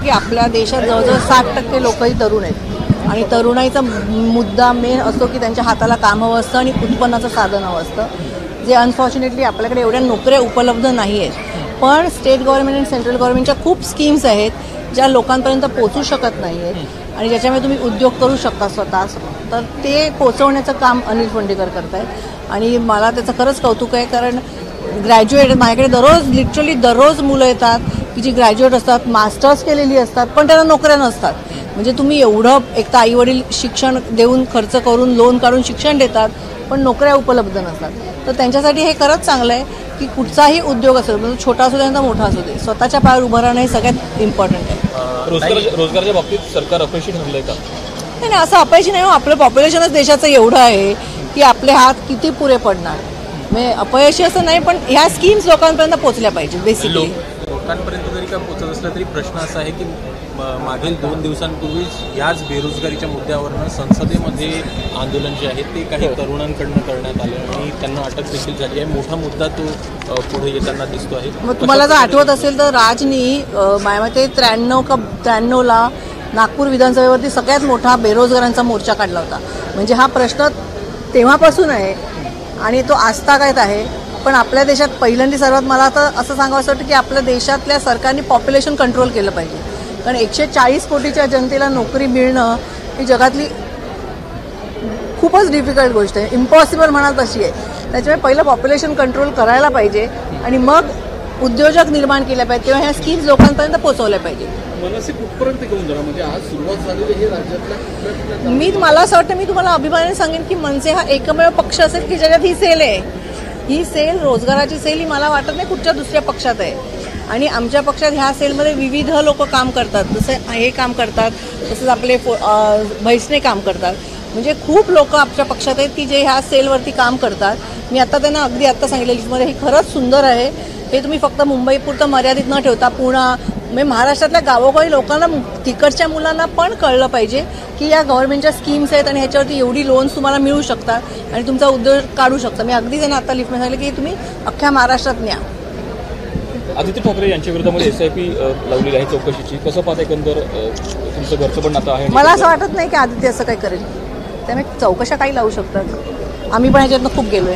की आपल्या देशात जवळजवळ 60% लोकही तरुण आहेत आणि तरुणाईचा मुद्दा मेन असतो की त्यांच्या हाताला काम हवं असतं आणि उत्पन्नाचं साधन हवं असतं, जे अनफॉर्च्युनेटली आपल्याकडे एवढ्या नोकऱ्या उपलब्ध नाही आहेत. पण स्टेट गव्हर्नमेंट आणि सेंट्रल गव्हर्नमेंटच्या खूप स्कीम्स आहेत ज्या लोकांपर्यंत पोचू शकत नाही आहेत आणि ज्याच्यामुळे तुम्ही उद्योग करू शकता स्वतः, तर ते पोचवण्याचं काम अनिल फोंडेकर करत आहेत आणि मला त्याचं खरंच कौतुक आहे. कारण ग्रॅज्युएट माझ्याकडे लिटरली दररोज मुलं येतात की जी ग्रॅज्युएट असतात, मास्टर्स केलेली असतात, पण त्यांना नोकऱ्या नसतात. म्हणजे तुम्ही एवढं एक तर आईवडील शिक्षण देऊन खर्च करून लोन काढून शिक्षण देतात पण नोकऱ्या उपलब्ध नसतात. तर त्यांच्यासाठी हे खरंच चांगलं आहे की कुठचाही उद्योग असेल, म्हणजे छोटा असू दे मोठा असू दे, स्वतःच्या पायावर उभं राहणं हे सगळ्यात इम्पॉर्टंट आहे. रोजगाराच्या बाबतीत सरकार अपयशी ठरलंय का? नाही, असं अपयशी नाही. आपलं पॉप्युलेशनच देशाचं एवढं आहे की आपले हात किती पुरे पडणार. म्हणजे अपयशी असं नाही, पण ह्या स्कीम्स लोकांपर्यंत पोहोचल्या पाहिजेत. बेसिकली लोकांपर्यंत जरी का पोहोचत असलं तरी प्रश्न असा आहे की मागील 2 दिवसांपूर्वीच याच बेरोजगारीच्या मुद्द्यावरनं संसदेमध्ये आंदोलन जे आहे ते काही तरुणांकडनं करण्यात आले आणि त्यांना अटक देखील झाली आहे. मोठा मुद्दा तो पुढे येताना दिसतो आहे. मग तुम्हाला जर आठवत असेल तर राजनी माझ्या मते 93ला नागपूर विधानसभेवरती सगळ्यात मोठा बेरोजगारांचा मोर्चा काढला होता. म्हणजे हा प्रश्न तेव्हापासून आहे आणि तो आजतागायत आहे. पण आपल्या देशात पहिल्यांदा सर्वात मला आता असं सांगावं असं वाटतं की आपल्या देशातल्या सरकारने पॉप्युलेशन कंट्रोल केलं पाहिजे. कारण 140 कोटीच्या जनतेला नोकरी मिळणं ही जगातली खूपच डिफिकल्ट गोष्ट आहे, इम्पॉसिबल म्हणाल तशी आहे. त्याच्यामुळे पहिलं पॉप्युलेशन कंट्रोल करायला पाहिजे आणि मग उद्योजक निर्माण केले पाहिजे, तेव्हा ह्या स्कीम्स लोकांपर्यंत पोहोचवल्या पाहिजे. मनसे कुठपर्यंत घेऊन जाणार? म्हणजे आज सुरुवात झालेली हे राज्यातल्या मला असं वाटतं, मी तुम्हाला अभिमानाने सांगेन की मनसे हा एकमेव पक्ष असेल की ज्याच्यात ही सेल आहे. ही सेल, रोजगाराची सेल, ही मला वाटत नाही कुठच्या दुसऱ्या पक्षात आहे. आणि आमच्या पक्षात ह्या सेलमध्ये विविध लोक काम करतात. जसं हे काम करतात, तसंच आपले भैसने काम करतात. म्हणजे खूप लोक आपल्या पक्षात आहेत की जे ह्या सेलवरती काम करतात. मी आता त्यांना अगदी आत्ता सांगितलं लिस्टमध्ये, हे खरंच सुंदर आहे. हे तुम्ही फक्त मुंबईपुरतं मर्यादित न ठेवता पुणा म्हणजे महाराष्ट्रातल्या गावोगावी लोकांना, तिकडच्या मुलांना पण कळलं पाहिजे की या गव्हर्नमेंटच्या स्कीम्स आहेत आणि ह्याच्यावरती एवढी लोन्स तुम्हाला मिळू शकतात आणि तुमचा उद्योग काढू शकता. मी अगदी त्यांना आता लिफ्टमध्ये सांगितलं की तुम्ही अख्ख्या महाराष्ट्रात न्या. आदित्य ठाकरे यांच्या विरोधामध्ये SIP लावलेली आहे चौकशीची, कसं पाहता एकंदर? तुमचं घरचं पण आता आहे. मला असं वाटत नाही की आदित्य असं काही करेल, त्यामुळे चौकशा काही लावू शकतात. आम्ही पण ह्याच्यातनं खूप गेलोय.